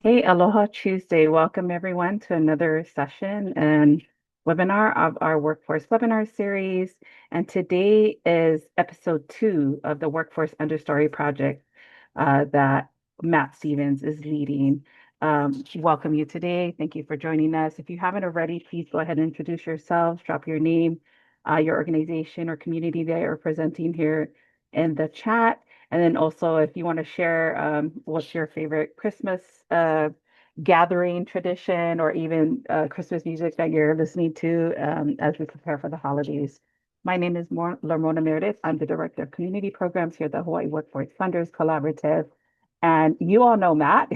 Hey, Aloha Tuesday. Welcome everyone to another session and webinar of our Workforce Webinar Series. And today is episode 2 of the Workforce Understory project that Matt Stevens is leading. Welcome you today. Thank you for joining us. If you haven't already, please go ahead and introduce yourselves, drop your name, your organization or community that you're representing here in the chat. And then also, if you want to share what's your favorite Christmas gathering tradition or even Christmas music that you're listening to as we prepare for the holidays. My name is Lamona Meredith. I'm the Director of Community Programs here at the Hawaiʻi Workforce Funders Collaborative. And you all know Matt.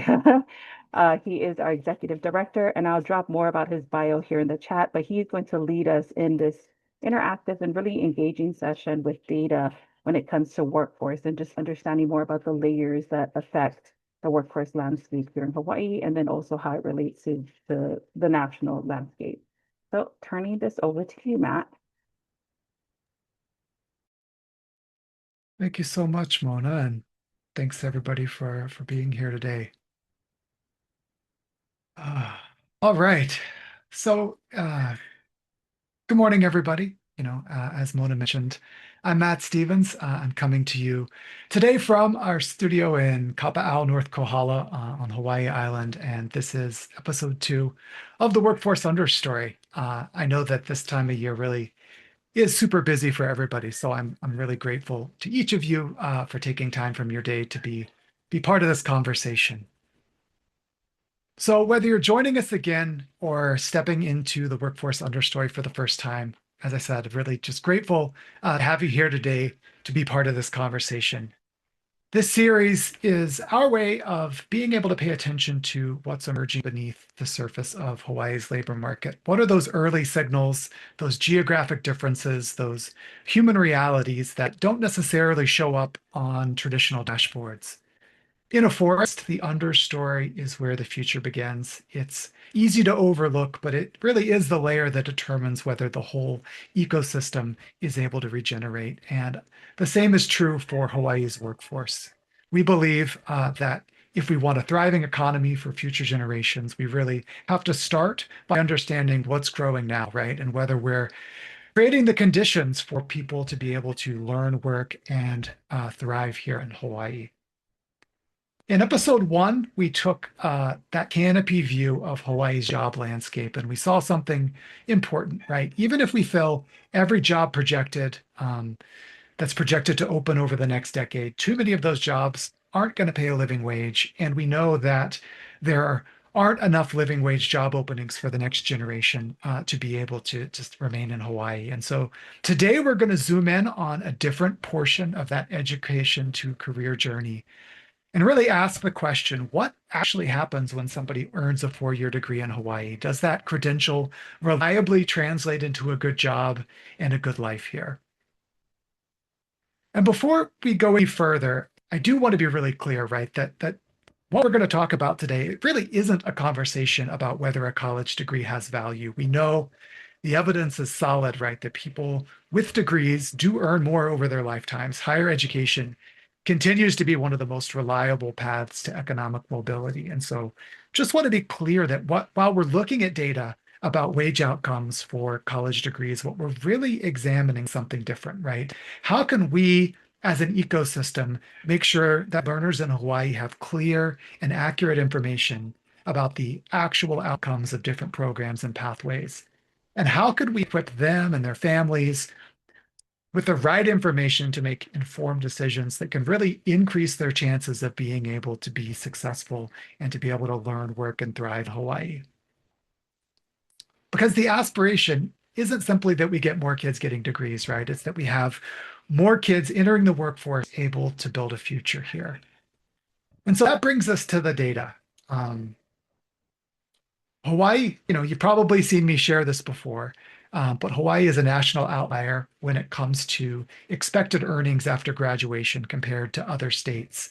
He is our Executive Director, and I'll drop more about his bio here in the chat, but he's going to lead us in this interactive and really engaging session with data when it comes to workforce and just understanding more about the layers that affect the workforce landscape here in Hawaii, and then also how it relates to the national landscape. So turning this over to you, Matt. Thank you so much, Mona, and thanks everybody for being here today. Uh, all right. So, good morning, everybody. As Mona mentioned, I'm Matt Stevens. I'm coming to you today from our studio in Kapa'au, North Kohala, on Hawaii Island, and this is episode 2 of the Workforce Understory. I know that this time of year really is super busy for everybody. So I'm really grateful to each of you for taking time from your day to be part of this conversation. So whether you're joining us again or stepping into the Workforce Understory for the first time, as I said, really just grateful to have you here today to be part of this conversation. This series is our way of being able to pay attention to what's emerging beneath the surface of Hawaii's labor market. What are those early signals, those geographic differences, those human realities that don't necessarily show up on traditional dashboards? In a forest, the understory is where the future begins. It's easy to overlook, but it really is the layer that determines whether the whole ecosystem is able to regenerate. And the same is true for Hawaii's workforce. We believe that if we want a thriving economy for future generations, we really have to start by understanding what's growing now, right? And whether we're creating the conditions for people to be able to learn, work, and thrive here in Hawaii. In episode 1, we took that canopy view of Hawaii's job landscape, and we saw something important, right? Even if we fill every job that's projected to open over the next decade, too many of those jobs aren't going to pay a living wage. And we know that there aren't enough living wage job openings for the next generation to be able to just remain in Hawaii. And so today we're going to zoom in on a different portion of that education to career journey and really ask the question, what actually happens when somebody earns a 4-year degree in Hawaii? Does that credential reliably translate into a good job and a good life here? And before we go any further, I do want to be really clear, right, that what we're going to talk about today, it really isn't a conversation about whether a college degree has value. We know the evidence is solid, right, that people with degrees do earn more over their lifetimes. Higher education continues to be one of the most reliable paths to economic mobility. And so just want to be clear that while we're looking at data about wage outcomes for college degrees, what we're really examining something different, right? How can we, as an ecosystem, make sure that learners in Hawaii have clear and accurate information about the actual outcomes of different programs and pathways? And how could we equip them and their families with the right information to make informed decisions that can really increase their chances of being able to be successful and to be able to learn, work, and thrive in Hawaii? Because the aspiration isn't simply that we get more kids getting degrees, right? It's that we have more kids entering the workforce able to build a future here. And so that brings us to the data. Hawaii, you've probably seen me share this before, but Hawaii is a national outlier when it comes to expected earnings after graduation compared to other states.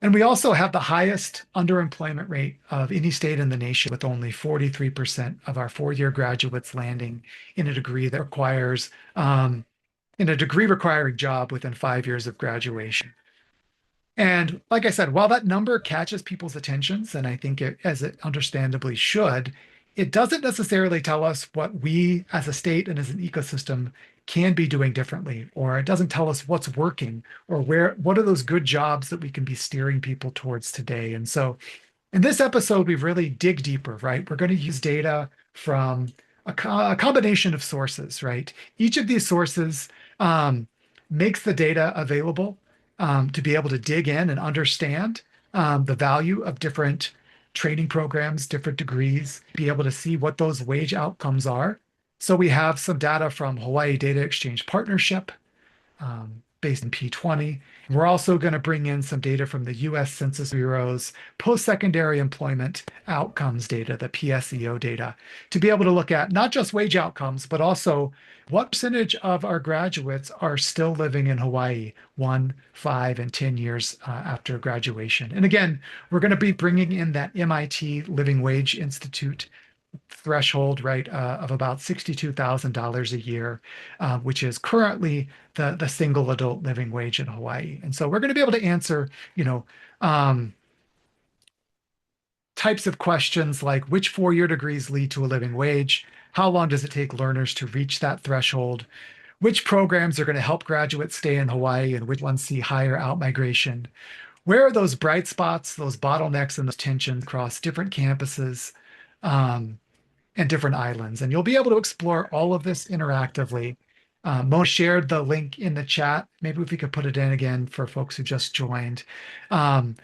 And we also have the highest underemployment rate of any state in the nation, with only 43% of our 4-year graduates landing in a degree that requires, in a degree requiring job within 5 years of graduation. And like I said, while that number catches people's attentions, and I think as it understandably should, it doesn't necessarily tell us what we as a state and as an ecosystem can be doing differently, or it doesn't tell us what's working or what are those good jobs that we can be steering people towards today. And so in this episode, we really dig deeper, right? We're going to use data from a combination of sources, right? Each of these sources um, makes the data available to be able to dig in and understand the value of different training programs, different degrees, be able to see what those wage outcomes are. So we have some data from Hawaii Data Exchange Partnership, based in P20. We're also going to bring in some data from the US Census Bureau's post-secondary employment outcomes data, the PSEO data, to be able to look at not just wage outcomes, but also what percentage of our graduates are still living in Hawaii 1, 5, and 10 years after graduation. And again, we're going to be bringing in that MIT Living Wage Institute threshold, right, of about $62,000 a year, which is currently the single adult living wage in Hawaii. And so we're going to be able to answer, you know, um, types of questions like which four-year degrees lead to a living wage? How long does it take learners to reach that threshold? Which programs are going to help graduates stay in Hawaii and which ones see higher outmigration? Where are those bright spots, those bottlenecks, and those tensions across different campuses? And different islands. And you'll be able to explore all of this interactively. Mo shared the link in the chat. Maybe if we could put it in again for folks who just joined. Um,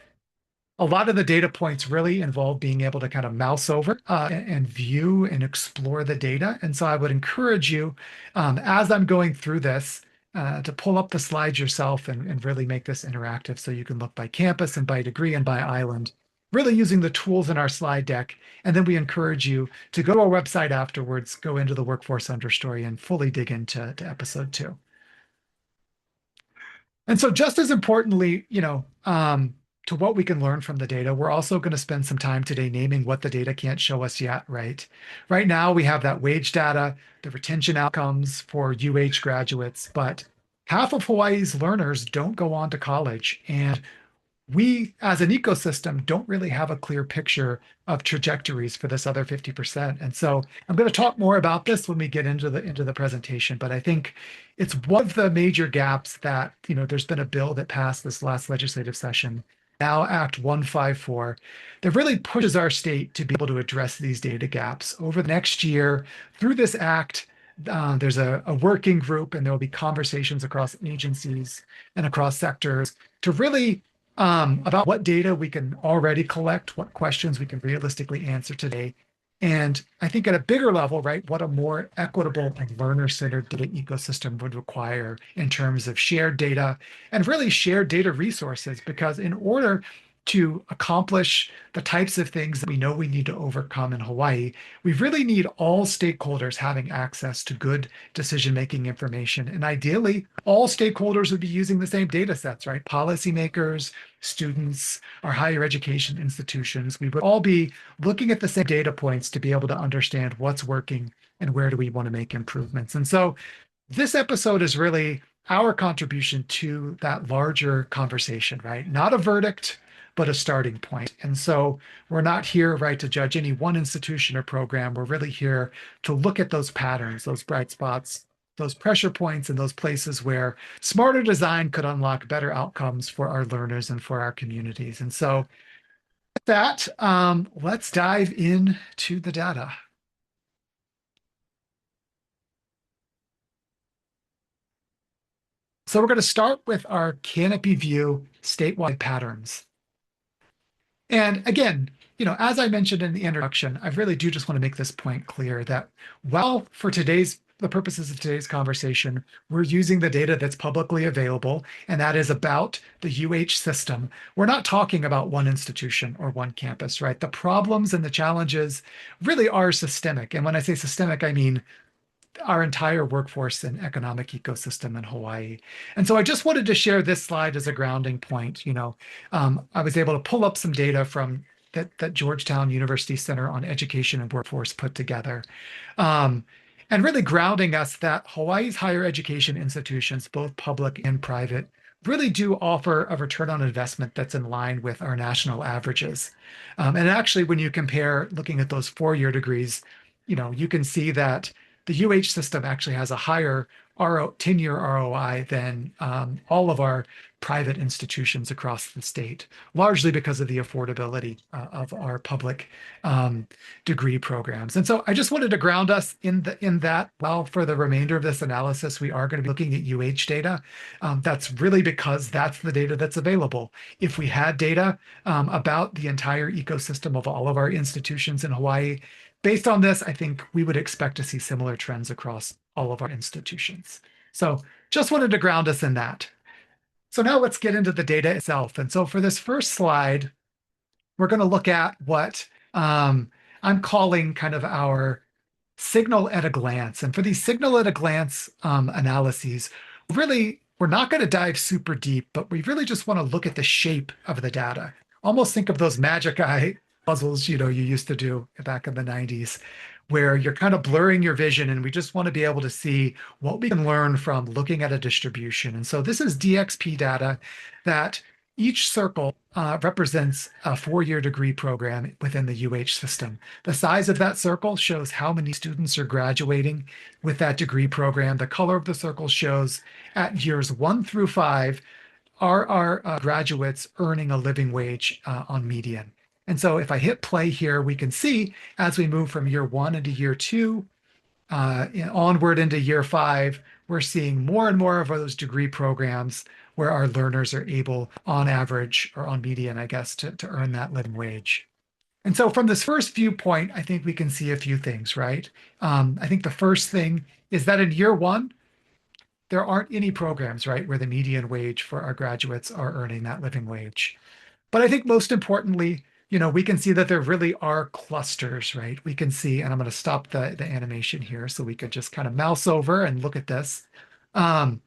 a lot of the data points really involve being able to kind of mouse over and view and explore the data. And so I would encourage you, as I'm going through this, to pull up the slides yourself and really make this interactive so you can look by campus and by degree and by island, really using the tools in our slide deck. And then we encourage you to go to our website afterwards, go into the Workforce Understory and fully dig into episode 2. And so just as importantly, to what we can learn from the data, we're also going to spend some time today naming what the data can't show us yet, right? Right now, we have that wage data, the retention outcomes for UH graduates, but half of Hawaii's learners don't go on to college. And we as an ecosystem don't really have a clear picture of trajectories for this other 50%. And so I'm going to talk more about this when we get into the presentation, but I think it's one of the major gaps that, there's been a bill that passed this last legislative session, now Act 154, that really pushes our state to be able to address these data gaps. Over the next year, through this act, there's a working group, and there will be conversations across agencies and across sectors to really about what data we can already collect, what questions we can realistically answer today. And I think at a bigger level, right, what a more equitable and learner-centered data ecosystem would require in terms of shared data and really shared data resources. Because in order to accomplish the types of things that we know we need to overcome in Hawaii, we really need all stakeholders having access to good decision-making information. And ideally, all stakeholders would be using the same data sets, right? Policymakers, students, our higher education institutions, we would all be looking at the same data points to be able to understand what's working and where do we want to make improvements. And so this episode is really our contribution to that larger conversation, right? Not a verdict, but a starting point. And so we're not here, right, to judge any one institution or program. We're really here to look at those patterns, those bright spots, those pressure points, and those places where smarter design could unlock better outcomes for our learners and for our communities. And so with that, let's dive into the data. So we're going to start with our canopy view statewide patterns. And again, as I mentioned in the introduction, I really do just want to make this point clear that while for the purposes of today's conversation, we're using the data that's publicly available, and that is about the UH system. We're not talking about one institution or one campus, right? The problems and the challenges really are systemic. And when I say systemic, I mean our entire workforce and economic ecosystem in Hawaii. And so I just wanted to share this slide as a grounding point. I was able to pull up some data from that Georgetown University Center on Education and Workforce put together. And really grounding us that Hawaii's higher education institutions, both public and private, really do offer a return on investment that's in line with our national averages. And actually, when you compare looking at those 4-year degrees, you can see that the UH system actually has a higher 10-year ROI than all of our private institutions across the state, largely because of the affordability of our public um, degree programs. And so I just wanted to ground us in that. Well, for the remainder of this analysis, we are going to be looking at UH data. That's really because that's the data that's available. If we had data about the entire ecosystem of all of our institutions in Hawaii, based on this, I think we would expect to see similar trends across all of our institutions. So just wanted to ground us in that. So now let's get into the data itself. And so for this first slide, we're going to look at what I'm calling kind of our signal at a glance. And for these signal at a glance analyses, really, we're not going to dive super deep, but we really just want to look at the shape of the data. Almost think of those magic eye puzzles, you used to do back in the 90s, where you're kind of blurring your vision, and we just want to be able to see what we can learn from looking at a distribution. And so this is DXP data that each circle represents a 4-year degree program within the UH system. The size of that circle shows how many students are graduating with that degree program. The color of the circle shows at years 1 through 5, are our graduates earning a living wage on median. And so if I hit play here, we can see as we move from year 1 into year 2, onward into year 5, we're seeing more and more of those degree programs where our learners are able, on average, or on median, I guess, to earn that living wage. And so from this first viewpoint, I think we can see a few things, right? I think the first thing is that in year 1, there aren't any programs, right, where the median wage for our graduates are earning that living wage. But I think most importantly, we can see that there really are clusters, right? We can see, and I'm going to stop the animation here so we could just kind of mouse over and look at this. Um,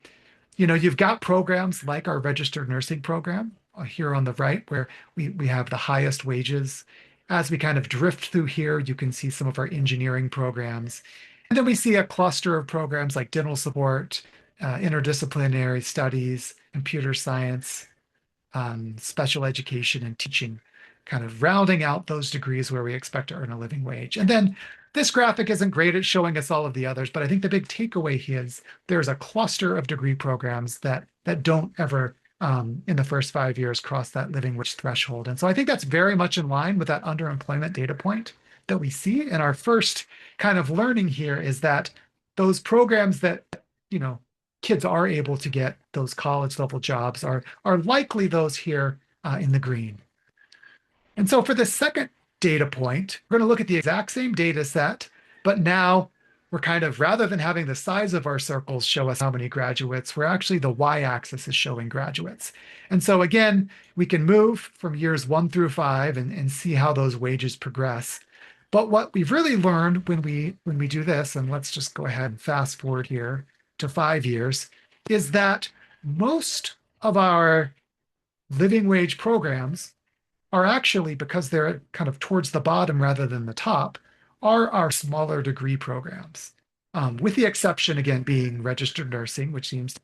you've got programs like our registered nursing program here on the right, where we have the highest wages. As we kind of drift through here, you can see some of our engineering programs. And then we see a cluster of programs like dental support, interdisciplinary studies, computer science, special education and teaching, kind of rounding out those degrees where we expect to earn a living wage. And then this graphic isn't great at showing us all of the others, but I think the big takeaway here is there's a cluster of degree programs that don't ever in the first 5 years cross that living wage threshold. And so I think that's very much in line with that underemployment data point that we see. And our first kind of learning here is that those programs that, kids are able to get those college level jobs are likely those here in the green. And so for the second data point, we're going to look at the exact same data set, but now we're kind of, rather than having the size of our circles show us how many graduates, we're actually, the y-axis is showing graduates. And so again, we can move from years 1 through 5 and see how those wages progress. But what we've really learned when we do this, and let's just go ahead and fast forward here to 5 years, is that most of our living wage programs are actually, because they're kind of towards the bottom rather than the top, are our smaller degree programs. With the exception, again, being registered nursing, which seems to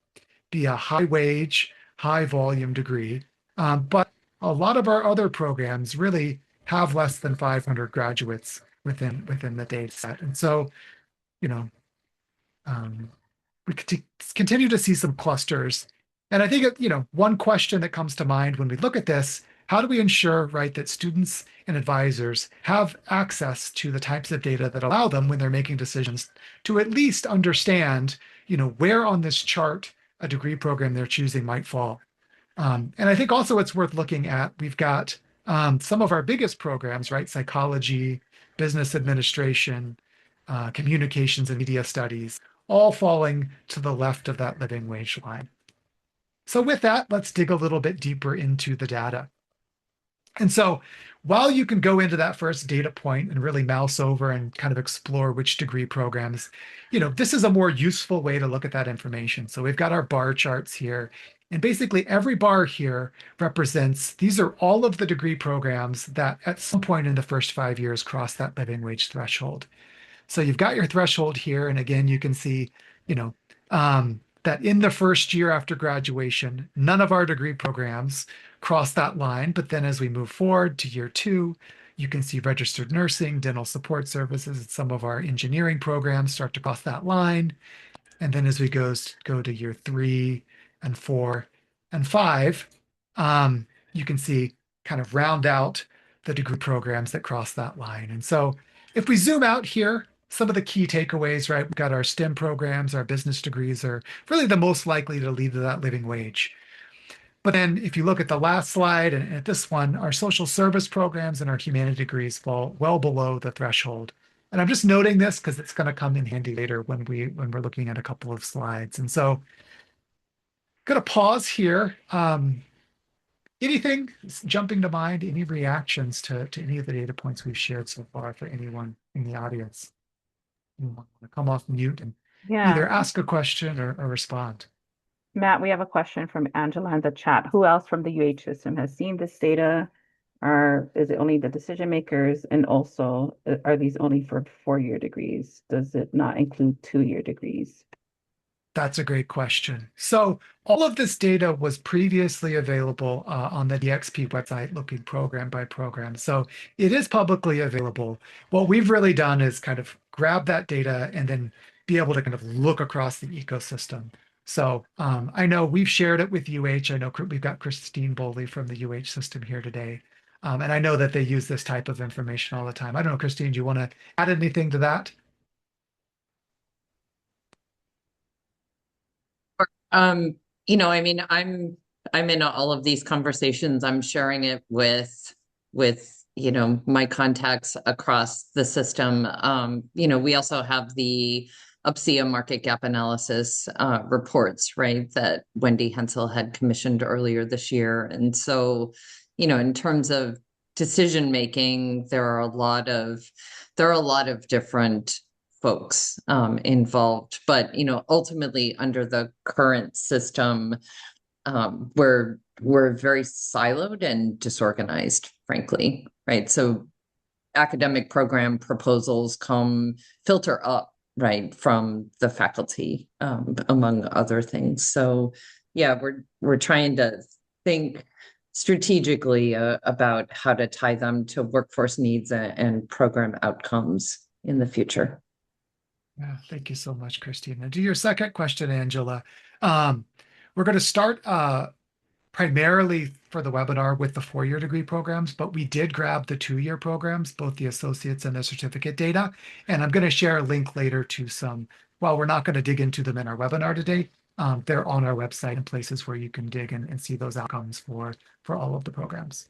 be a high wage, high volume degree. But a lot of our other programs really have less than 500 graduates within the data set. And so, um, we continue to see some clusters. And I think, one question that comes to mind when we look at this, how do we ensure, right, that students and advisors have access to the types of data that allow them, when they're making decisions, to at least understand, where on this chart a degree program they're choosing might fall. And I think also it's worth looking at, we've got some of our biggest programs, right, psychology, business administration, communications and media studies, all falling to the left of that living wage line. So with that, let's dig a little bit deeper into the data. And so while you can go into that first data point and really mouse over and kind of explore which degree programs, this is a more useful way to look at that information. So we've got our bar charts here. And basically every bar here represents, these are all of the degree programs that at some point in the first 5 years cross that living wage threshold. So you've got your threshold here. And again, you can see, that in the first year after graduation, none of our degree programs cross that line. But then as we move forward to year two, you can see registered nursing, dental support services, and some of our engineering programs start to cross that line. And then as we go to year three and four and five, you can see kind of round out the degree programs that cross that line. And so if we zoom out here, some of the key takeaways, right? We've got our STEM programs, our business degrees are really the most likely to lead to that living wage. But then if you look at the last slide and at this one, our social service programs and our humanity degrees fall well below the threshold. And I'm just noting this because it's going to come in handy later when we're looking at a couple of slides. And so going to pause here. Anything jumping to mind, any reactions to any of the data points we've shared so far for anyone in the audience? Anyone want to come off mute and either Yeah. ask a question or respond? Matt, we have a question from Angela in the chat. Who else from the UH system has seen this data? Or is it only the decision makers? And also, are these only for 4-year degrees? Does it not include 2-year degrees? That's a great question. So all of this data was previously available on the DXP website, looking program by program. So it is publicly available. What we've really done is kind of grab that data and then be able to kind of look across the ecosystem. So I know we've shared it with UH. I know we've got Christine Bowley from the UH system here today. And I know that they use this type of information all the time. I don't know, Christine, do you want to add anything to that? Um, I mean, I'm in all of these conversations. I'm sharing it with my contacts across the system. We also have the UPSIA market gap analysis reports, right, that Wendy Hensel had commissioned earlier this year. And so, in terms of decision making, there are a lot of different folks involved. But ultimately, under the current system, we're very siloed and disorganized, frankly, right? So academic program proposals come filter up, right, from the faculty, among other things. So yeah, we're trying to think strategically about how to tie them to workforce needs and program outcomes in the future. Yeah, thank you so much, Christine. And to your second question, Angela, um, we're going to start primarily for the webinar with the 4-year degree programs, but we did grab the 2-year programs, both the associates and the certificate data. And I'm going to share a link later to some, while we're not going to dig into them in our webinar today, they're on our website and places where you can dig and see those outcomes for all of the programs.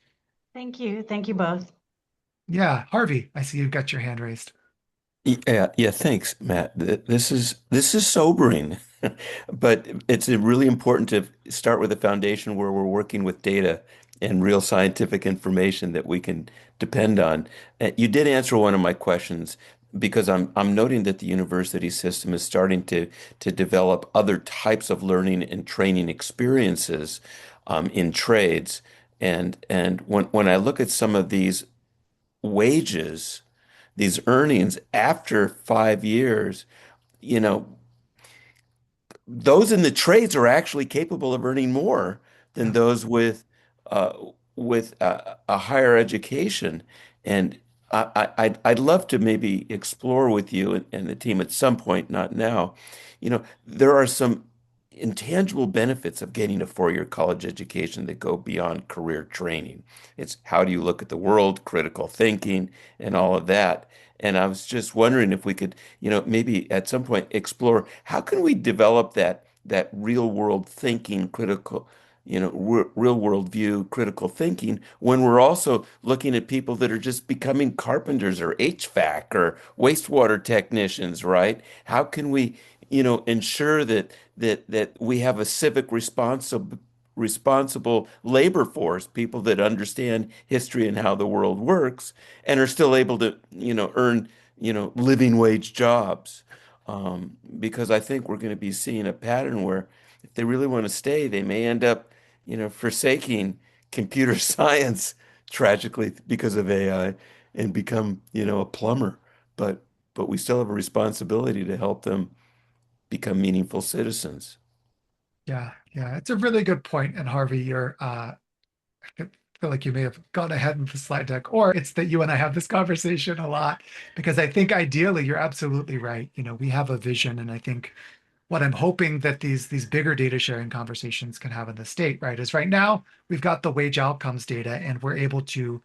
Thank you. Thank you both. Yeah, Harvey, I see you've got your hand raised. Yeah, thanks, Matt. This is sobering, but it's really important to start with a foundation where we're working with data and real scientific information that we can depend on. You did answer one of my questions because I'm noting that the university system is starting to develop other types of learning and training experiences in trades, and when I look at some of these wages, these earnings after 5 years, you know, those in the trades are actually capable of earning more than Yeah. those uh, with a higher education. And I'd love to maybe explore with you and the team at some point, not now. There are some intangible benefits of getting a 4-year college education that go beyond career training. It's how do you look at the world, critical thinking, and all of that. And I was just wondering if we could, maybe at some point explore how can we develop that real world thinking, critical, real world view, critical thinking when we're also looking at people that are just becoming carpenters or HVAC or wastewater technicians, right? How can we, ensure that we have a civic responsible labor force, people that understand history and how the world works, and are still able to, earn, living wage jobs. Because I think we're going to be seeing a pattern where if they really want to stay, they may end up, forsaking computer science tragically because of AI and become, a plumber. But we still have a responsibility to help them become meaningful citizens. Yeah, yeah, it's a really good point. And Harvey, I feel like you may have gone ahead in the slide deck, or it's that you and I have this conversation a lot because I think ideally you're absolutely right. We have a vision, and I think what I'm hoping that these bigger data sharing conversations can have in the state, right, is right now we've got the wage outcomes data and we're able to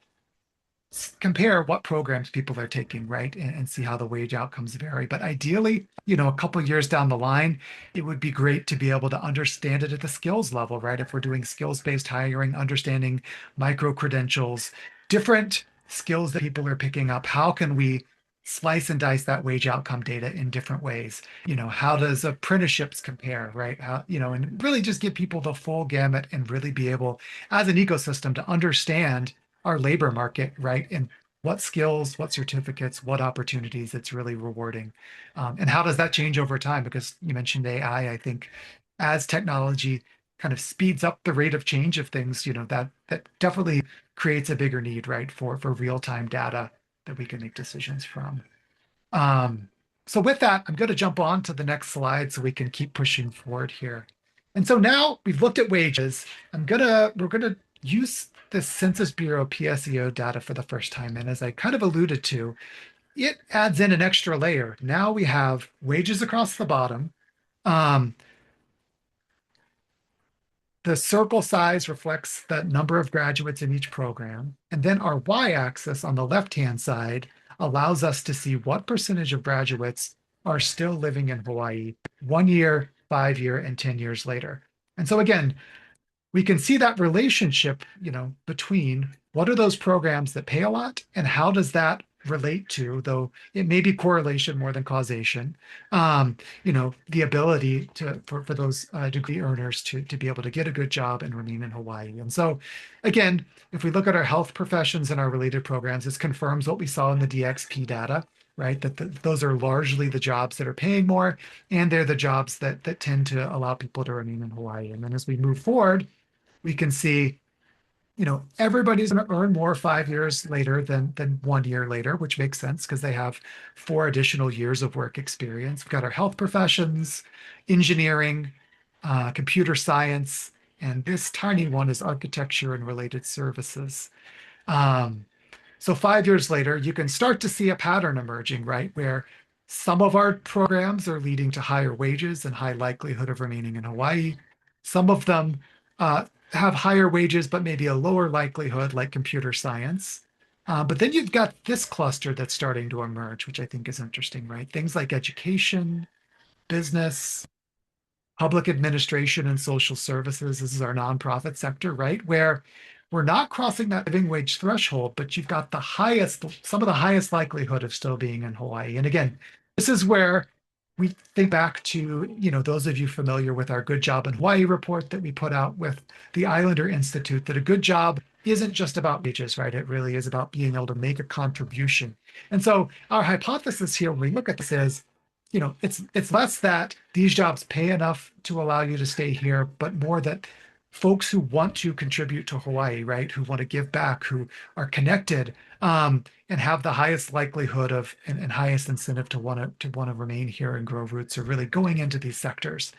compare what programs people are taking, right, and see how the wage outcomes vary. But ideally, a couple of years down the line, it would be great to be able to understand it at the skills level, right? If we're doing skills-based hiring, understanding micro credentials, different skills that people are picking up, how can we slice and dice that wage outcome data in different ways? How does apprenticeships compare, right? And really just give people the full gamut and really be able, as an ecosystem, to understand our labor market, right? And what skills, what certificates, what opportunities it's really rewarding. And how does that change over time? Because you mentioned AI, I think as technology kind of speeds up the rate of change of things, that definitely creates a bigger need, right, for real-time data that we can make decisions from. So with that, I'm going to jump on to the next slide so we can keep pushing forward here. And so now we've looked at wages. We're gonna use the Census Bureau PSEO data for the first time. And as I kind of alluded to, it adds in an extra layer. Now we have wages across the bottom. Um, the circle size reflects the number of graduates in each program. And then our y-axis on the left-hand side allows us to see what percentage of graduates are still living in Hawaii 1 year, 5 year, and 10 years later. And so again, we can see that relationship, between what are those programs that pay a lot and how does that relate to, though it may be correlation more than causation, the ability for those degree earners to be able to get a good job and remain in Hawaii. And so again, if we look at our health professions and our related programs, this confirms what we saw in the DXP data, right? That those are largely the jobs that are paying more, and they're the jobs that tend to allow people to remain in Hawaii. And then as we move forward, we can see, everybody's going to earn more 5 years later than 1 year later, which makes sense because they have 4 additional years of work experience. We've got our health professions, engineering, computer science, and this tiny one is architecture and related services. Um, so 5 years later, you can start to see a pattern emerging, right? Where some of our programs are leading to higher wages and high likelihood of remaining in Hawaii. Some of them have higher wages, but maybe a lower likelihood, like computer science. But then you've got this cluster that's starting to emerge, which I think is interesting, right? Things like education, business, public administration and social services. This is our nonprofit sector, right? Where we're not crossing that living wage threshold, but you've got some of the highest likelihood of still being in Hawaii. And again, this is where we think back to, those of you familiar with our Good Job in Hawaii report that we put out with the Islander Institute, that a good job isn't just about wages, right? It really is about being able to make a contribution. And so our hypothesis here, when we look at this, is it's less that these jobs pay enough to allow you to stay here, but more that folks who want to contribute to Hawaii, right, who want to give back, who are connected, and have the highest likelihood of and highest incentive to want to remain here and grow roots, are really going into these sectors.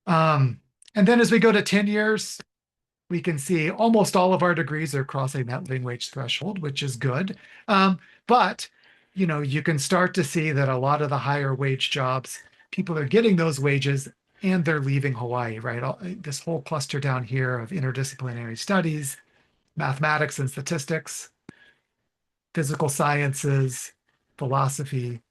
And then as we go to 10 years, we can see almost all of our degrees are crossing that living wage threshold, which is good. But you can start to see that a lot of the higher wage jobs, people are getting those wages and they're leaving Hawaii, right? This whole cluster down here of interdisciplinary studies, mathematics and statistics, physical sciences, philosophy,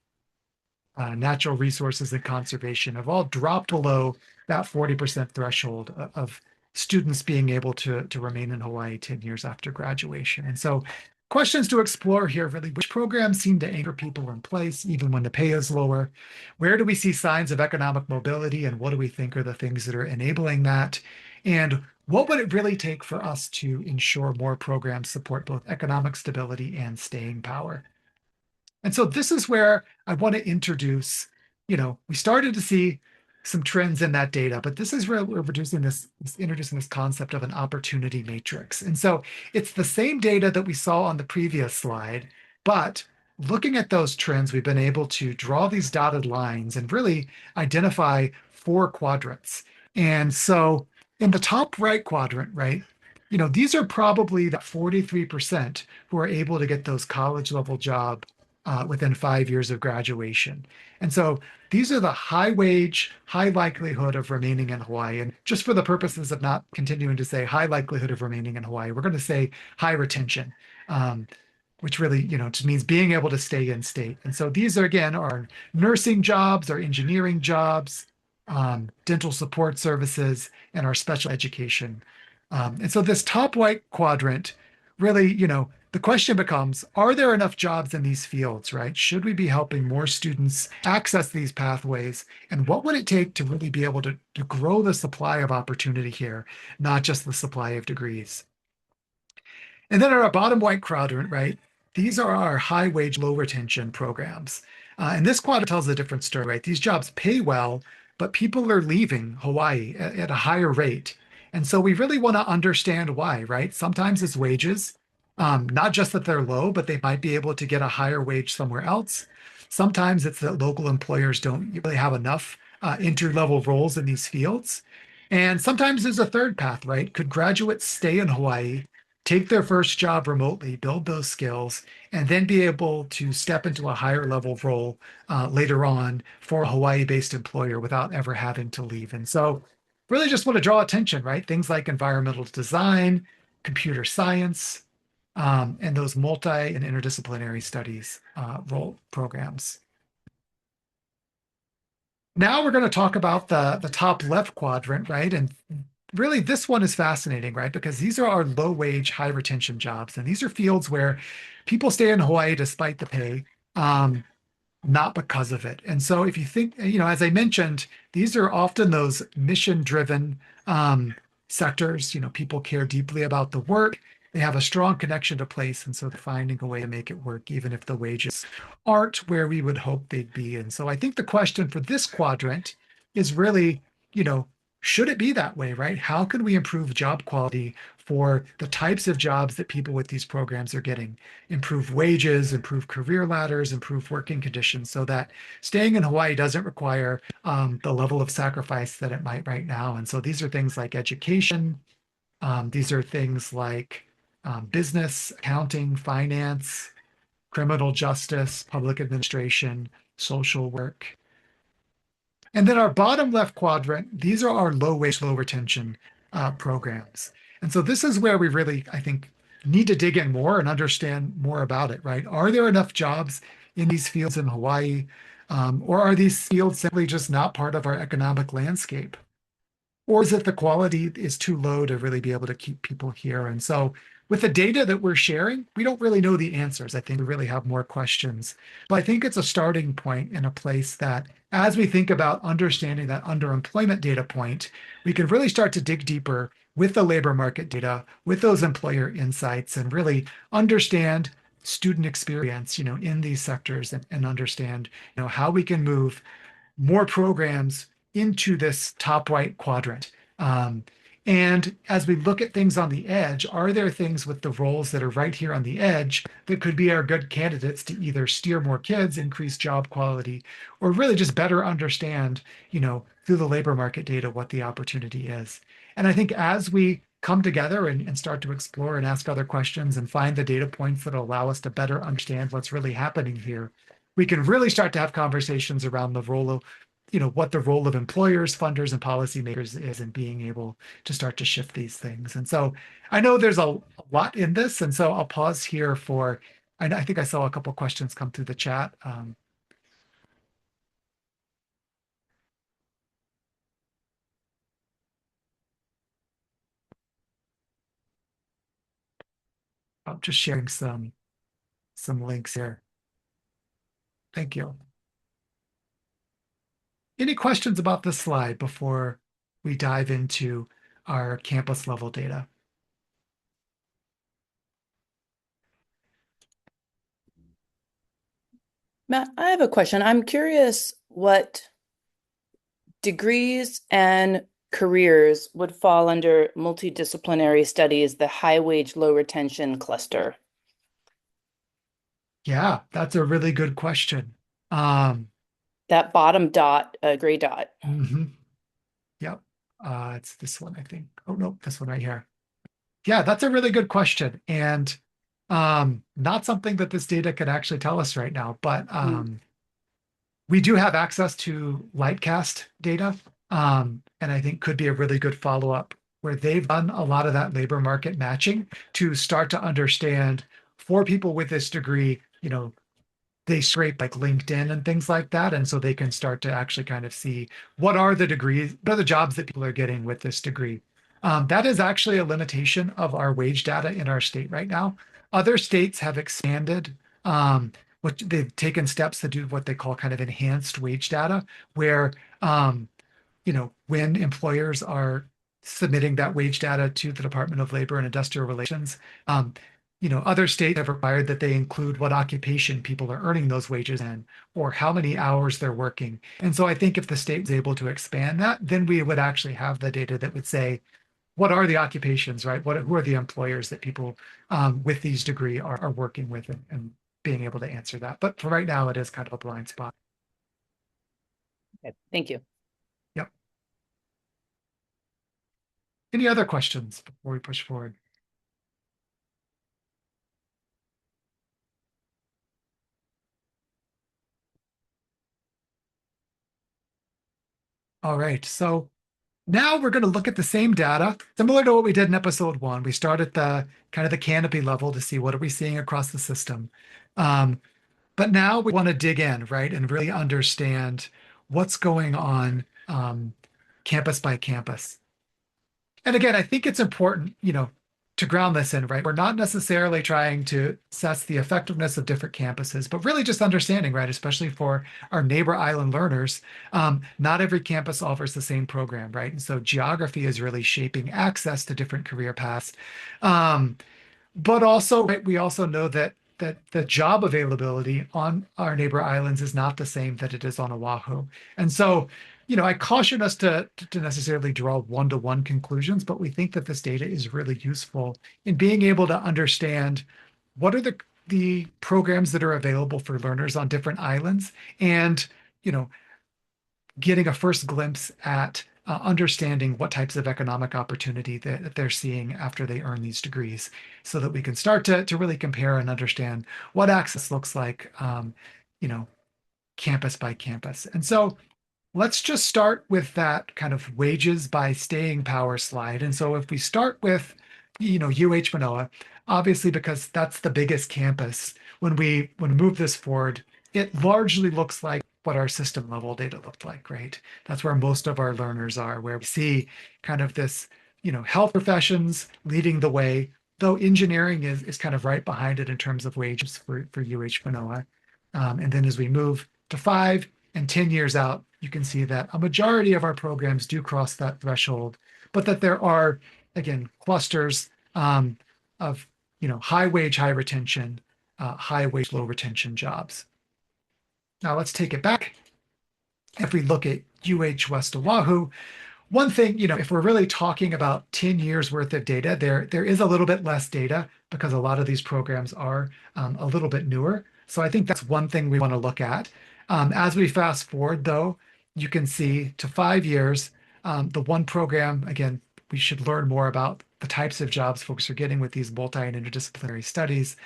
natural resources and conservation have all dropped below that 40% threshold of students being able to remain in Hawaii 10 years after graduation. And so questions to explore here, really, which programs seem to anchor people in place even when the pay is lower? Where do we see signs of economic mobility, and what do we think are the things that are enabling that? And what would it really take for us to ensure more programs support both economic stability and staying power? And so this is where I want to introduce, we started to see some trends in that data, but this is where we're introducing this concept of an opportunity matrix. And so it's the same data that we saw on the previous slide, but looking at those trends, we've been able to draw these dotted lines and really identify 4 quadrants. And so in the top right quadrant, right, these are probably the 43% who are able to get those college level job within 5 years of graduation. And so these are the high wage, high likelihood of remaining in Hawaii. And just for the purposes of not continuing to say high likelihood of remaining in Hawaii, we're going to say high retention. Which really, just means being able to stay in state. And so these are, again, are nursing jobs, our engineering jobs, dental support services, and our special education. And so this top right quadrant, really, the question becomes, are there enough jobs in these fields, right? Should we be helping more students access these pathways? And what would it take to really be able to grow the supply of opportunity here, not just the supply of degrees? And then our bottom right quadrant, right? These are our high wage, low retention programs. And this quadrant tells a different story, right? These jobs pay well, but people are leaving Hawaii at a higher rate. And so we really want to understand why, right? Sometimes it's wages, not just that they're low, but they might be able to get a higher wage somewhere else. Sometimes it's that local employers don't really have enough entry-level roles in these fields. And sometimes there's a third path, right? Could graduates stay in Hawaii, take their first job remotely, build those skills, and then be able to step into a higher level role later on for a Hawaii-based employer without ever having to leave? And so really just want to draw attention, right? Things like environmental design, computer science, and those multi and interdisciplinary studies role programs. Now we're going to talk about the top left quadrant, right? And really this one is fascinating, right? Because these are our low wage, high retention jobs. And these are fields where people stay in Hawaii despite the pay, not because of it. And so if you think, as I mentioned, these are often those mission driven sectors. People care deeply about the work. They have a strong connection to place. And so they're finding a way to make it work, even if the wages aren't where we would hope they'd be. And so I think the question for this quadrant is really, should it be that way, right? How can we improve job quality for the types of jobs that people with these programs are getting? Improve wages, improve career ladders, improve working conditions so that staying in Hawaii doesn't require the level of sacrifice that it might right now. And so these are things like education. These are things like business, accounting, finance, criminal justice, public administration, social work. And then our bottom left quadrant, these are our low wage, low retention programs. And so this is where we really, I think, need to dig in more and understand more about it, right? Are there enough jobs in these fields in Hawaii? Or are these fields simply just not part of our economic landscape? Or is it the quality is too low to really be able to keep people here? And so with the data that we're sharing, we don't really know the answers. I think we really have more questions. But I think it's a starting point in a place that as we think about understanding that underemployment data point, we can really start to dig deeper with the labor market data, with those employer insights, and really understand student experience, in these sectors and understand, how we can move more programs into this top right quadrant. And as we look at things on the edge, are there things with the roles that are right here on the edge that could be our good candidates to either steer more kids, increase job quality, or really just better understand, through the labor market data, what the opportunity is? And I think as we come together and start to explore and ask other questions and find the data points that allow us to better understand what's really happening here, we can really start to have conversations around the role of, what the role of employers, funders, and policymakers is in being able to start to shift these things. And so I know there's a lot in this, and so I'll pause here for, I think I saw a couple questions come through the chat. I'm just sharing some links here. Thank you. Any questions about this slide before we dive into our campus level data? Matt, I have a question. I'm curious what degrees and careers would fall under multidisciplinary studies, the high wage, low retention cluster. Yeah, that's a really good question. That bottom dot, gray dot. Mhm. Yep. It's this one, I think. Oh, no, this one right here. Yeah, that's a really good question. And not something that this data could actually tell us right now, but we do have access to Lightcast data, and I think could be a really good follow-up where they've done a lot of that labor market matching to start to understand for people with this degree, they scrape like LinkedIn and things like that. And so they can start to actually kind of see what are the degrees, what are the jobs that people are getting with this degree. That is actually a limitation of our wage data in our state right now. Other states have expanded, what they've taken steps to do what they call kind of enhanced wage data, where when employers are submitting that wage data to the Department of Labor and Industrial Relations, other states have required that they include what occupation people are earning those wages in, or how many hours they're working. And so I think if the state was able to expand that, then we would actually have the data that would say, what are the occupations, right? Who are the employers that people with these degree are working with, and being able to answer that. But for right now, it is kind of a blind spot. Okay, thank you. Yep. Any other questions before we push forward? All right, so now we're going to look at the same data, similar to what we did in episode 1. We start at the kind of the canopy level to see what are we seeing across the system. But now we want to dig in, right, and really understand what's going on campus by campus. And again, I think it's important, to ground this in, right? We're not necessarily trying to assess the effectiveness of different campuses, but really just understanding, right? Especially for our neighbor island learners, not every campus offers the same program, right? And so geography is really shaping access to different career paths. But also, right, we also know that the job availability on our neighbor islands is not the same that it is on Oahu. And so, I caution us to necessarily draw one-to-one conclusions, but we think that this data is really useful in being able to understand what are the programs that are available for learners on different islands, and getting a first glimpse at understanding what types of economic opportunity that they're seeing after they earn these degrees, so that we can start to really compare and understand what access looks like, campus by campus. And so let's just start with that kind of wages by staying power slide. And so if we start with, UH Manoa, obviously because that's the biggest campus, when we move this forward, it largely looks like what our system level data looked like, right? That's where most of our learners are, where we see kind of this, health professions leading the way, though engineering is kind of right behind it in terms of wages for UH Manoa. And then as we move to 5 and 10 years out, you can see that a majority of our programs do cross that threshold, but that there are, again, clusters of high wage, high retention, high wage, low retention jobs. Now let's take it back. If we look at UH West Oahu, one thing, if we're really talking about 10 years worth of data, there is a little bit less data because a lot of these programs are a little bit newer. So I think that's one thing we want to look at. As we fast forward, though, you can see to 5 years, the one program, again, we should learn more about the types of jobs folks are getting with these multi and interdisciplinary studies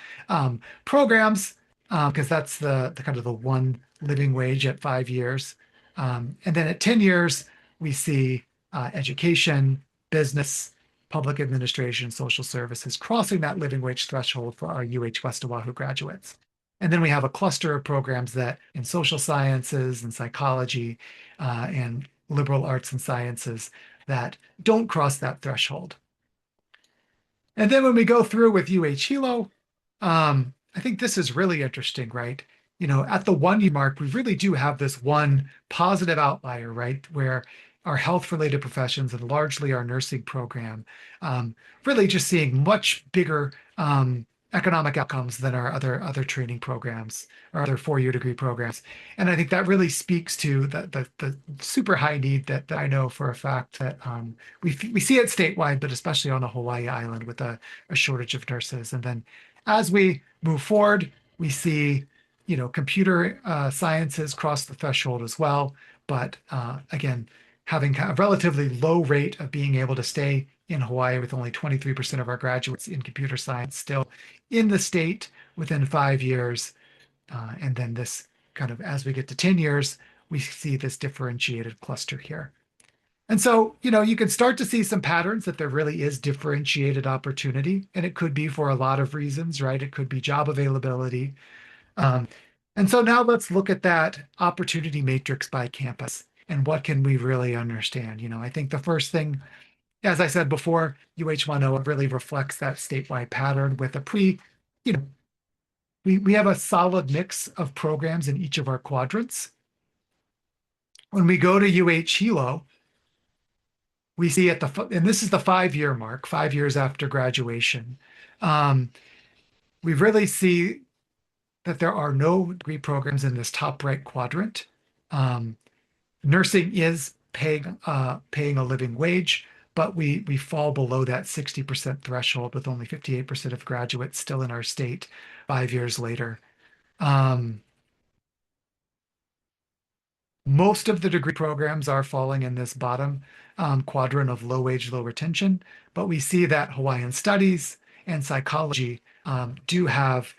programs, because that's the kind of the one living wage at 5 years. And then at 10 years, we see education, business, public administration, social services crossing that living wage threshold for our UH West Oahu graduates. And then we have a cluster of programs that in social sciences and psychology and liberal arts and sciences that don't cross that threshold. And then when we go through with UH Hilo, I think this is really interesting, right? At the 1 year mark, we really do have this one positive outlier, right? Where our health-related professions and largely our nursing program, really just seeing much bigger economic outcomes than our other training programs or other 4-year degree programs. And I think that really speaks to the super high need that I know for a fact that we see it statewide, but especially on the Hawaii Island with a shortage of nurses. And then as we move forward, we see computer sciences cross the threshold as well. But again, having a relatively low rate of being able to stay in Hawaii, with only 23% of our graduates in computer science still in the state within 5 years. And then this kind of, as we get to 10 years, we see this differentiated cluster here. And so, you can start to see some patterns that there really is differentiated opportunity, and it could be for a lot of reasons, right? It could be job availability. And so now let's look at that opportunity matrix by campus and what can we really understand. I think the first thing, as I said before, UH10 really reflects that statewide pattern with you know, we have a solid mix of programs in each of our quadrants. When we go to UH Hilo, we see and this is the 5-year mark, 5 years after graduation. We really see that there are no degree programs in this top right quadrant. Nursing is paying a living wage, but we fall below that 60% threshold, with only 58% of graduates still in our state 5 years later. Most of the degree programs are falling in this bottom quadrant of low wage, low retention, but we see that Hawaiian studies and psychology do have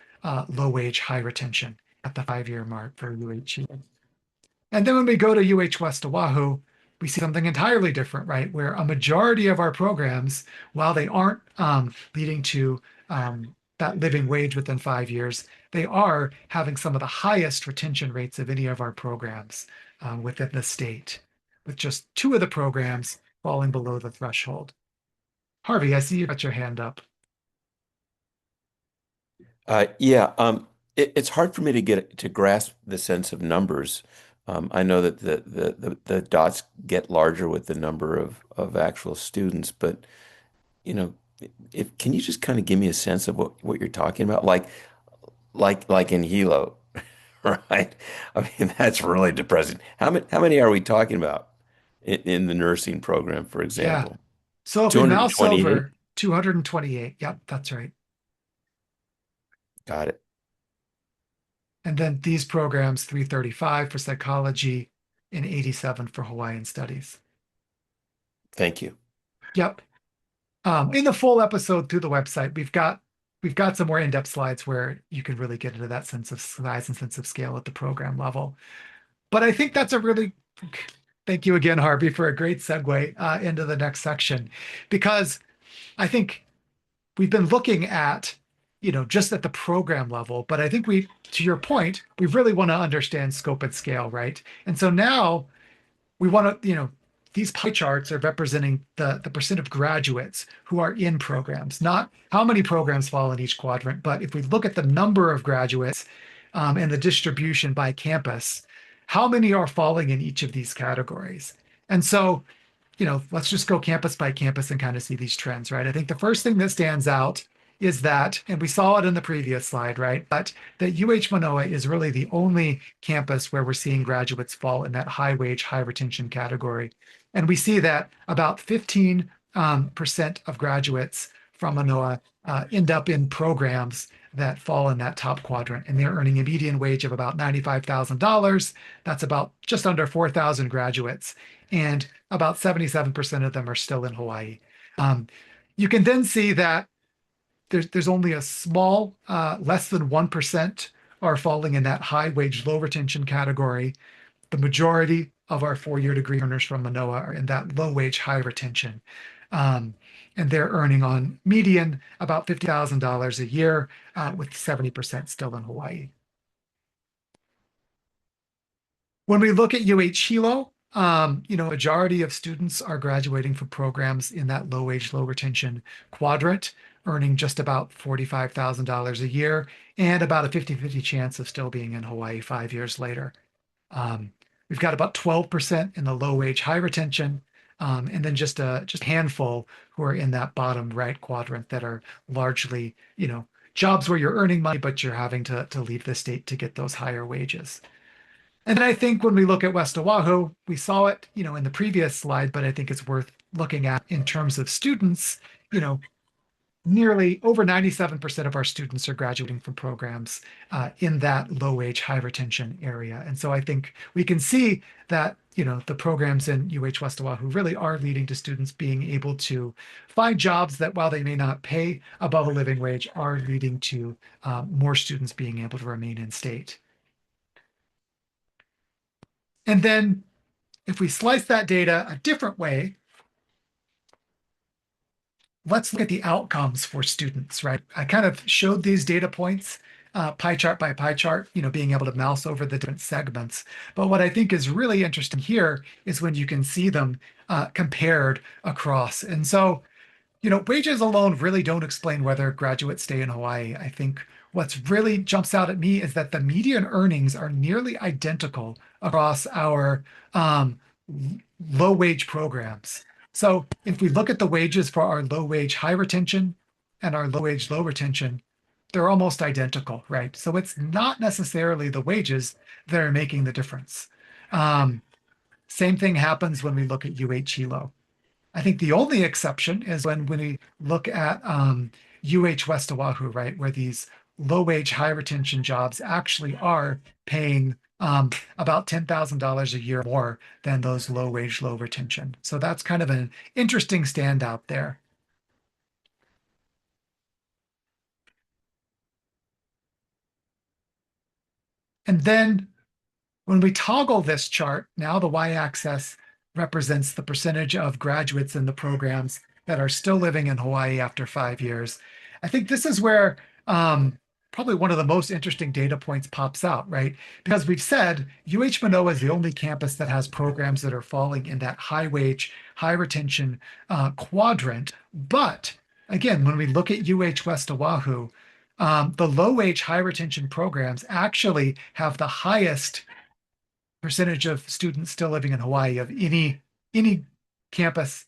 low wage, high retention at the 5-year mark for UH. And then when we go to UH West Oahu, we see something entirely different, right? Where a majority of our programs, while they aren't leading to that living wage within 5 years, they are having some of the highest retention rates of any of our programs within the state, with just 2 of the programs falling below the threshold. Harvey, I see you got your hand up. Yeah, it's hard for me to grasp the sense of numbers. I know that the dots get larger with the number of actual students, but can you just kind of give me a sense of what you're talking about? Like in Hilo, right? I mean, that's really depressing. How many are we talking about in the nursing program, for Yeah. example? So if we mouse 228? over 228, yep, that's right. Got it. And then these programs, 335 for psychology and 87 for Hawaiian studies. Thank you. Yep. In the full episode through the website, we've got some more in-depth slides where you can really get into that sense of size and sense of scale at the program level. But I think that's thank you again, Harvey, for a great segue into the next section, because I think we've been looking at, just at the program level, but I think to your point, we really want to understand scope and scale, right? And so now we want to, these pie charts are representing the percent of graduates who are in programs, not how many programs fall in each quadrant, but if we look at the number of graduates and the distribution by campus, how many are falling in each of these categories? And so, let's just go campus by campus and kind of see these trends, right? I think the first thing that stands out is that, and we saw it in the previous slide, right? But that UH Manoa is really the only campus where we're seeing graduates fall in that high wage, high retention category. And we see that about 15% of graduates from Manoa end up in programs that fall in that top quadrant, and they're earning a median wage of about $95,000. That's about just under 4,000 graduates, and about 77% of them are still in Hawaii. You can then see that there's only a small, less than 1% are falling in that high wage, low retention category. The majority of our 4-year degree earners from Manoa are in that low wage, high retention. And they're earning on median about $50,000 a year, with 70% still in Hawaii. When we look at UH Hilo, majority of students are graduating from programs in that low wage, low retention quadrant, earning just about $45,000 a year and about a 50-50 chance of still being in Hawaii 5 years later. We've got about 12% in the low wage, high retention, and then just a handful who are in that bottom right quadrant that are largely, jobs where you're earning money, but you're having to leave the state to get those higher wages. And then I think when we look at West Oahu, we saw it, in the previous slide, but I think it's worth looking at in terms of students. nearly over 97% of our students are graduating from programs in that low wage, high retention area. And so I think we can see that, the programs in UH West Oahu really are leading to students being able to find jobs that, while they may not pay above a living wage, are leading to more students being able to remain in state. And then if we slice that data a different way, let's look at the outcomes for students, right? I kind of showed these data points, pie chart by pie chart, being able to mouse over the different segments. But what I think is really interesting here is when you can see them compared across. And so, wages alone really don't explain whether graduates stay in Hawaii. I think what's really jumps out at me is that the median earnings are nearly identical across our low wage programs. So if we look at the wages for our low wage high retention and our low wage low retention, they're almost identical, right? So it's not necessarily the wages that are making the difference. Same thing happens when we look at UH Hilo. I think the only exception is when we look at UH West Oahu, right, where these low wage, high retention jobs actually are paying about $10,000 a year more than those low wage, low retention. So that's kind of an interesting standout there. And then when we toggle this chart, now the y-axis represents the percentage of graduates in the programs that are still living in Hawaii after 5 years. I think this is where probably one of the most interesting data points pops out, right? Because we've said UH Manoa is the only campus that has programs that are falling in that high wage, high retention quadrant. But again, when we look at UH West Oahu, the low wage, high retention programs actually have the highest percentage of students still living in Hawaii of any campus,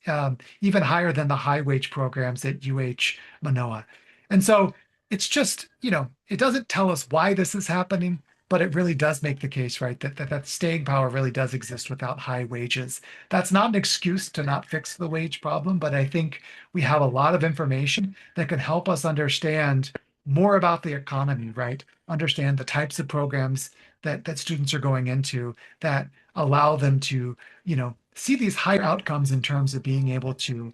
even higher than the high wage programs at UH Manoa. And so it's just, it doesn't tell us why this is happening, but it really does make the case, right, that staying power really does exist without high wages. That's not an excuse to not fix the wage problem, but I think we have a lot of information that can help us understand more about the economy, right? Understand the types of programs that students are going into that allow them to, see these higher outcomes in terms of being able to,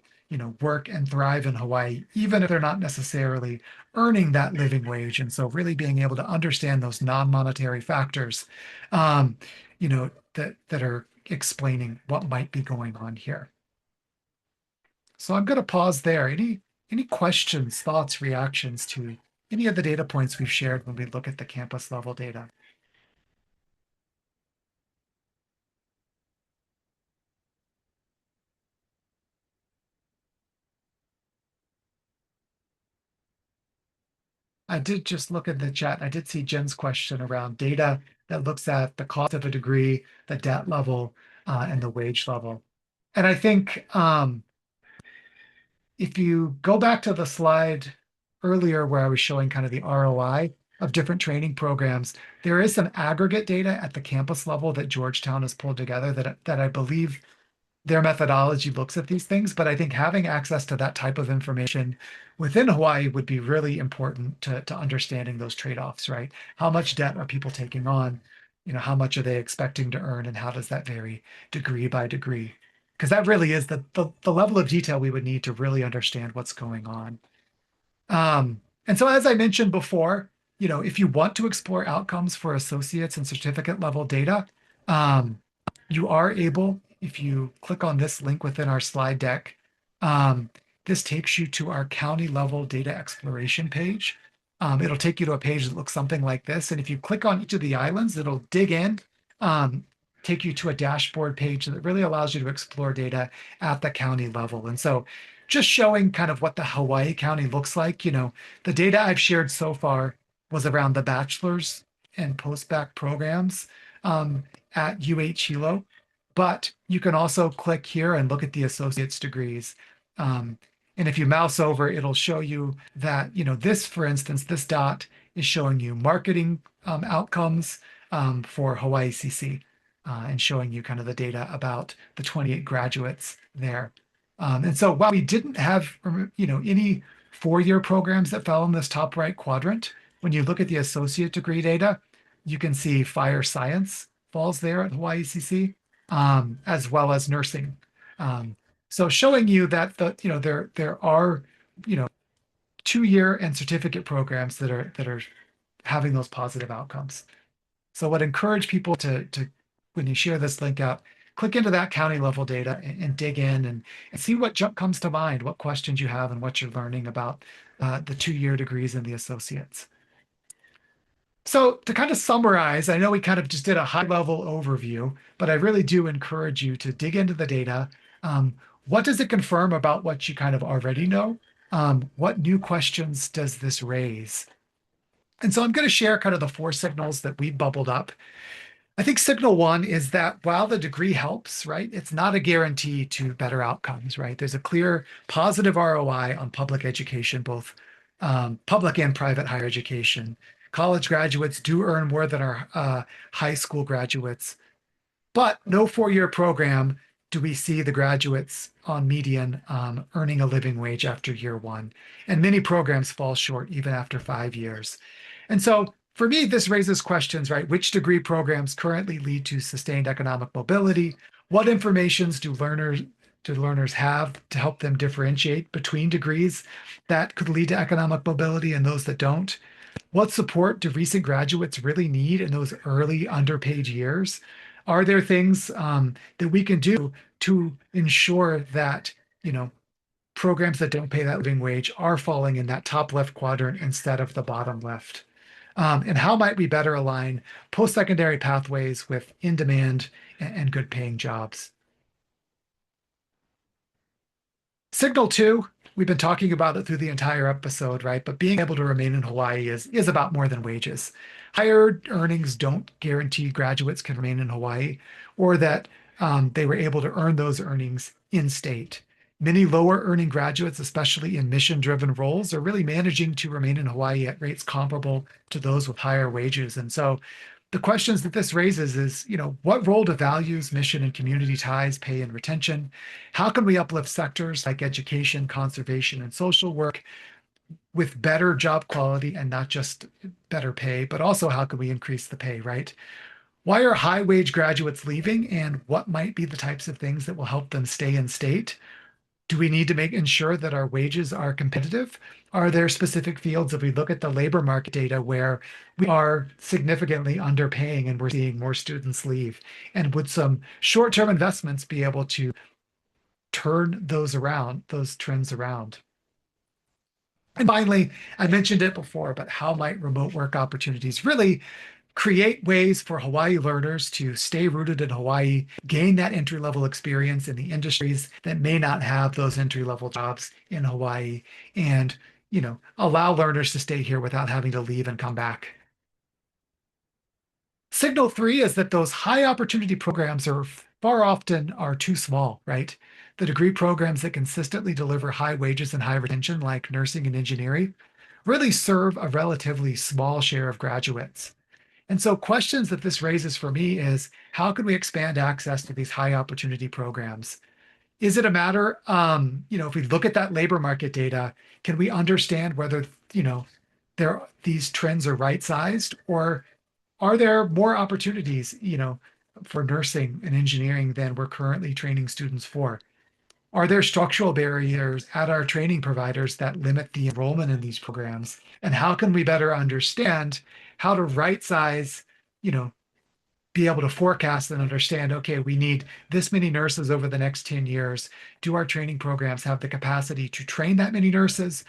work and thrive in Hawaii, even if they're not necessarily earning that living wage. And so really being able to understand those non-monetary factors, that are explaining what might be going on here. So I'm going to pause there. Any questions, thoughts, reactions to any of the data points we've shared when we look at the campus level data? I did just look at the chat. I did see Jen's question around data that looks at the cost of a degree, the debt level, and the wage level. And I think if you go back to the slide earlier where I was showing kind of the ROI of different training programs, there is some aggregate data at the campus level that Georgetown has pulled together that I believe their methodology looks at these things, but I think having access to that type of information within Hawaii would be really important to understanding those trade-offs, right? How much debt are people taking on? How much are they expecting to earn, and how does that vary degree by degree? Because that really is the level of detail we would need to really understand what's going on. And so, as I mentioned before, if you want to explore outcomes for associates and certificate level data, you are able, if you click on this link within our slide deck, this takes you to our county level data exploration page. It'll take you to a page that looks something like this. And if you click on each of the islands, it'll dig in, take you to a dashboard page that really allows you to explore data at the county level. And so just showing kind of what the Hawaii County looks like, the data I've shared so far was around the bachelor's and post-bac programs at UH Hilo, but you can also click here and look at the associate's degrees. And if you mouse over, it'll show you that, this, for instance, this dot is showing you marketing outcomes for Hawaii CC and showing you kind of the data about the 28 graduates there. And so while we didn't have, any four-year programs that fell in this top right quadrant. When you look at the associate degree data, you can see fire science falls there at Hawaii CC, as well as nursing. So showing you that there are, 2-year and certificate programs that are having those positive outcomes. So I would encourage people to when you share this link out, click into that county level data and dig in and see what comes to mind, what questions you have, and what you're learning about the 2-year degrees and the associates. So to kind of summarize, I know we kind of just did a high level overview, but I really do encourage you to dig into the data. What does it confirm about what you kind of already know? What new questions does this raise? And so I'm going to share kind of the 4 signals that we bubbled up. I think signal 1 is that while the degree helps, right, it's not a guarantee to better outcomes, right? There's a clear positive ROI on public education, both public and private higher education. College graduates do earn more than our high school graduates, but no 4-year program do we see the graduates on median earning a living wage after year 1. And many programs fall short even after 5 years. And so for me, this raises questions, right? Which degree programs currently lead to sustained economic mobility? What informations do learners have to help them differentiate between degrees that could lead to economic mobility and those that don't? What support do recent graduates really need in those early underpaid years? Are there things that we can do to ensure that, programs that don't pay that living wage are falling in that top left quadrant instead of the bottom left? And how might we better align post-secondary pathways with in-demand and good-paying jobs? Signal 2, we've been talking about it through the entire episode, right? But being able to remain in Hawaii is about more than wages. Higher earnings don't guarantee graduates can remain in Hawaii or that they were able to earn those earnings in state. Many lower earning graduates, especially in mission-driven roles, are really managing to remain in Hawaii at rates comparable to those with higher wages. And so the questions that this raises is, what role do values, mission, and community ties play in retention? How can we uplift sectors like education, conservation, and social work with better job quality and not just better pay, but also how can we increase the pay, right? Why are high wage graduates leaving, and what might be the types of things that will help them stay in state? Do we need to ensure that our wages are competitive? Are there specific fields, if we look at the labor market data, where we are significantly underpaying and we're seeing more students leave? And would some short-term investments be able to turn those trends around? And finally, I mentioned it before, but how might remote work opportunities really create ways for Hawaii learners to stay rooted in Hawaii, gain that entry-level experience in the industries that may not have those entry-level jobs in Hawaii, and allow learners to stay here without having to leave and come back. Signal 3 is that those high opportunity programs are too small, right? The degree programs that consistently deliver high wages and high retention, like nursing and engineering, really serve a relatively small share of graduates. And so questions that this raises for me is, how can we expand access to these high opportunity programs? Is it a matter, if we look at that labor market data, can we understand whether, these trends are right-sized, or are there more opportunities, for nursing and engineering than we're currently training students for? Are there structural barriers at our training providers that limit the enrollment in these programs? And how can we better understand how to right size, be able to forecast and understand, okay, we need this many nurses over the next 10 years. Do our training programs have the capacity to train that many nurses?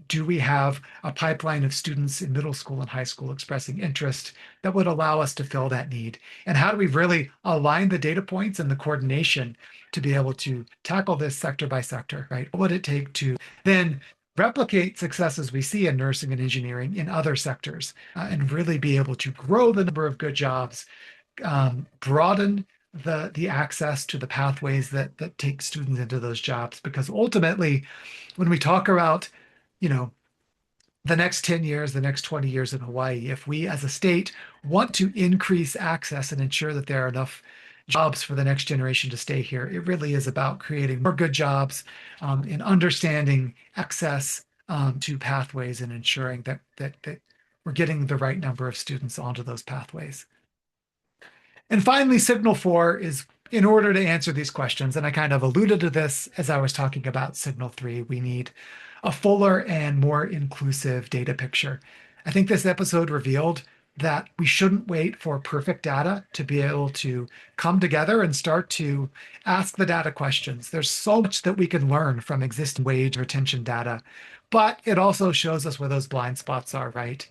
Do we have a pipeline of students in middle school and high school expressing interest that would allow us to fill that need? And how do we really align the data points and the coordination to be able to tackle this sector by sector, right? What would it take to then replicate successes we see in nursing and engineering in other sectors, and really be able to grow the number of good jobs, broaden the access to the pathways that take students into those jobs? Because ultimately, when we talk about the next 10 years, the next 20 years in Hawaii, if we as a state want to increase access and ensure that there are enough jobs for the next generation to stay here, it really is about creating more good jobs, in understanding access, to pathways and ensuring that we're getting the right number of students onto those pathways. And finally, signal 4 is in order to answer these questions, and I kind of alluded to this as I was talking about signal 3, we need a fuller and more inclusive data picture. I think this episode revealed that we shouldn't wait for perfect data to be able to come together and start to ask the data questions. There's so much that we can learn from existing wage retention data, but it also shows us where those blind spots are, right?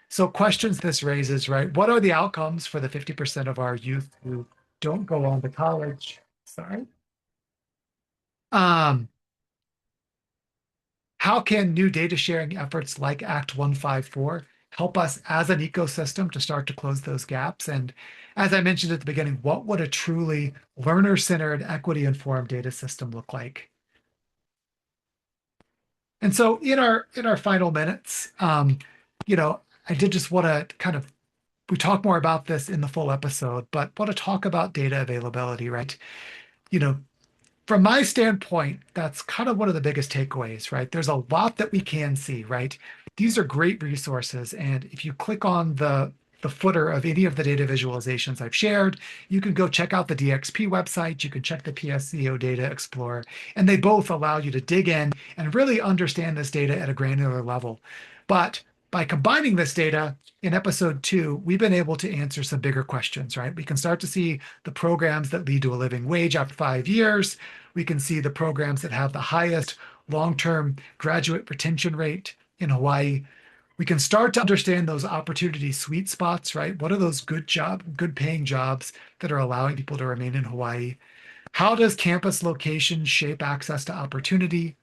So questions this raises, right? What are the outcomes for the 50% of our youth who don't go on to college? Sorry. How can new data sharing efforts like Act 154 help us as an ecosystem to start to close those gaps? And as I mentioned at the beginning, what would a truly learner-centered, equity-informed data system look like? And so in our final minutes, I did just want to kind of we talk more about this in the full episode, but want to talk about data availability, right? You know, from my standpoint, that's kind of one of the biggest takeaways, right? There's a lot that we can see, right? These are great resources. And if you click on the footer of any of the data visualizations I've shared, you can go check out the DXP website, you can check the PSEO Data Explorer, and they both allow you to dig in and really understand this data at a granular level. But by combining this data in episode 2, we've been able to answer some bigger questions, right? We can start to see the programs that lead to a living wage after 5 years. We can see the programs that have the highest long-term graduate retention rate in Hawaii. We can start to understand those opportunity sweet spots, right? What are those good paying jobs that are allowing people to remain in Hawaii? How does campus location shape access to opportunity?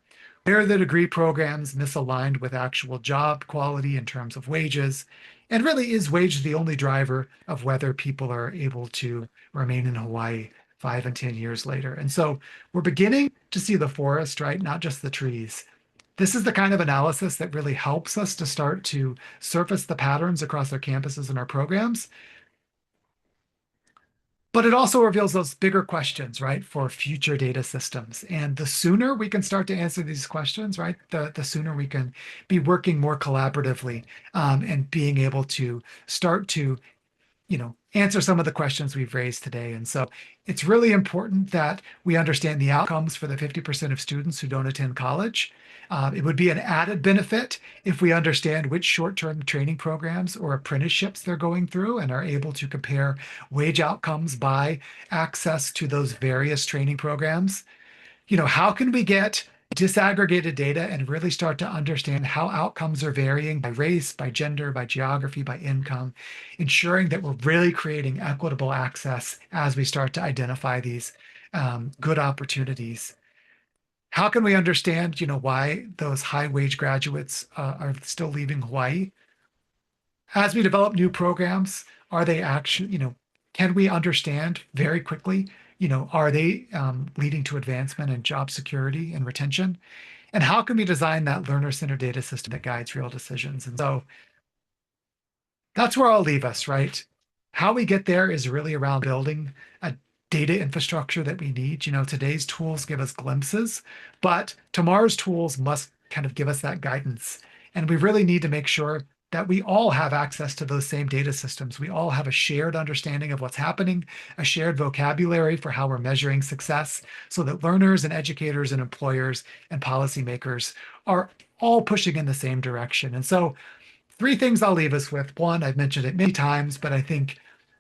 Where are the degree programs misaligned with actual job quality in terms of wages? And really, is wage the only driver of whether people are able to remain in Hawaii 5 and 10 years later? And so we're beginning to see the forest, right? Not just the trees. This is the kind of analysis that really helps us to start to surface the patterns across our campuses and our programs. But it also reveals those bigger questions, right, for future data systems. And the sooner we can start to answer these questions, right, the sooner we can be working more collaboratively and being able to start to answer some of the questions we've raised today. And so it's really important that we understand the outcomes for the 50% of students who don't attend college. It would be an added benefit if we understand which short-term training programs or apprenticeships they're going through and are able to compare wage outcomes by access to those various training programs. How can we get disaggregated data and really start to understand how outcomes are varying by race, by gender, by geography, by income, ensuring that we're really creating equitable access as we start to identify these good opportunities. How can we understand, why those high wage graduates are still leaving Hawaii? As we develop new programs, are they actually, can we understand very quickly, are they leading to advancement and job security and retention? And how can we design that learner-centered data system that guides real decisions? And so that's where I'll leave us, right? How we get there is really around building a data infrastructure that we need. Today's tools give us glimpses, but tomorrow's tools must kind of give us that guidance. And we really need to make sure that we all have access to those same data systems. We all have a shared understanding of what's happening, a shared vocabulary for how we're measuring success, so that learners and educators and employers and policymakers are all pushing in the same direction. And so 3 things I'll leave us with. One, I've mentioned it many times, but I think,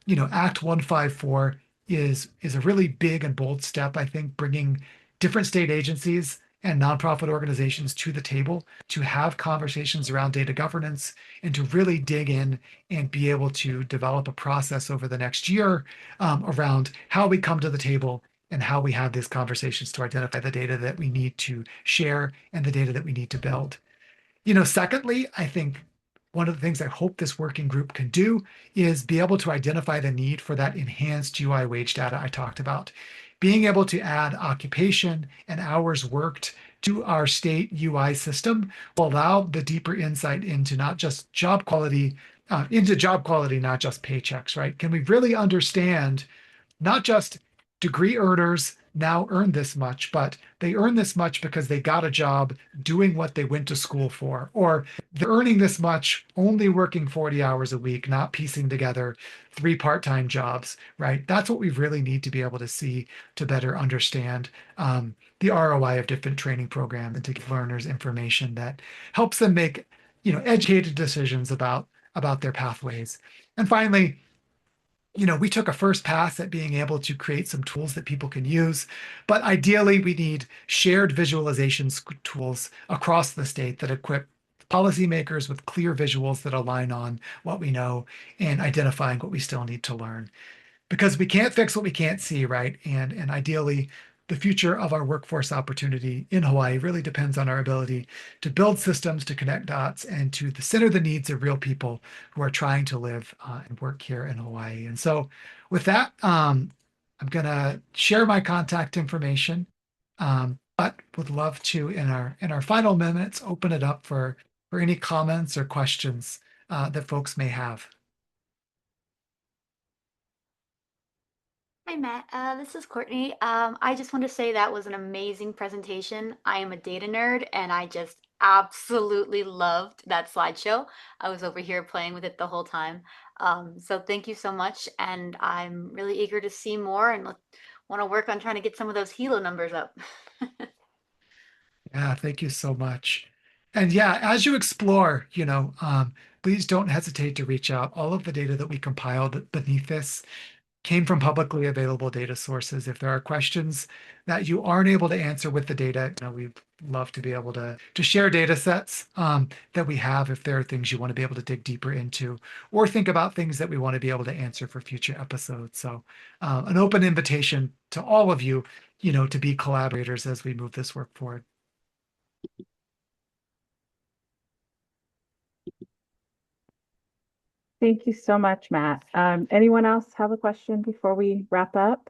Act 154 is a really big and bold step, I think, bringing different state agencies and nonprofit organizations to the table to have conversations around data governance and to really dig in and be able to develop a process over the next year around how we come to the table and how we have these conversations to identify the data that we need to share and the data that we need to build. Secondly, I think one of the things I hope this working group can do is be able to identify the need for that enhanced UI wage data I talked about. Being able to add occupation and hours worked to our state UI system will allow the deeper insight into not just job quality, not just paychecks, right? Can we really understand not just degree earners now earn this much, but they earn this much because they got a job doing what they went to school for, or they're earning this much only working 40 hours a week, not piecing together 3 part-time jobs, right? That's what we really need to be able to see to better understand the ROI of different training programs and to give learners information that helps them make, educated decisions about their pathways. And finally, we took a first pass at being able to create some tools that people can use, but ideally we need shared visualization tools across the state that equip policymakers with clear visuals that align on what we know and identifying what we still need to learn. Because we can't fix what we can't see, right? And ideally, the future of our workforce opportunity in Hawaii really depends on our ability to build systems to connect dots and to center the needs of real people who are trying to live and work here in Hawaii. And so with that, I'm going to share my contact information, but would love to, in our final minutes, open it up for any comments or questions that folks may have. Hi, Matt. This is Courtney. I just want to say that was an amazing presentation. I am a data nerd and I just absolutely loved that slideshow. I was over here playing with it the whole time. So thank you so much. And I'm really eager to see more and want to work on trying to get some of those Hilo numbers up. Yeah, thank you so much. And yeah, as you explore, please don't hesitate to reach out. All of the data that we compiled beneath this came from publicly available data sources. If there are questions that you aren't able to answer with the data, we'd love to be able to share data sets that we have if there are things you want to be able to dig deeper into, or think about things that we want to be able to answer for future episodes. So an open invitation to all of you, to be collaborators as we move this work forward. Thank you so much, Matt. Anyone else have a question before we wrap up?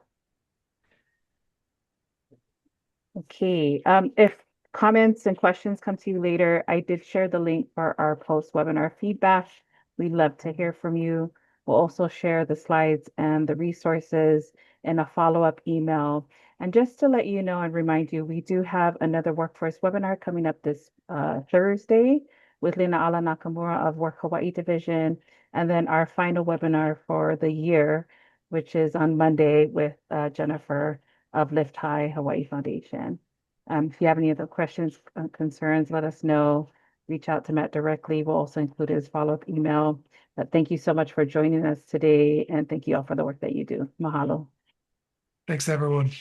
Okay, if comments and questions come to you later, I did share the link for our post-webinar feedback. We'd love to hear from you. We'll also share the slides and the resources in a follow-up email. And just to let you know and remind you, we do have another workforce webinar coming up this Thursday with Lina Ala Nakamura of Work Hawaii Division, and then our final webinar for the year, which is on Monday with Jennifer of Lift High Hawaii Foundation. If you have any other questions, concerns, let us know. Reach out to Matt directly. We'll also include his follow-up email. But thank you so much for joining us today, and thank you all for the work that you do. Mahalo. Thanks, everyone.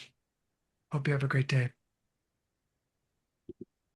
Hope you have a great day.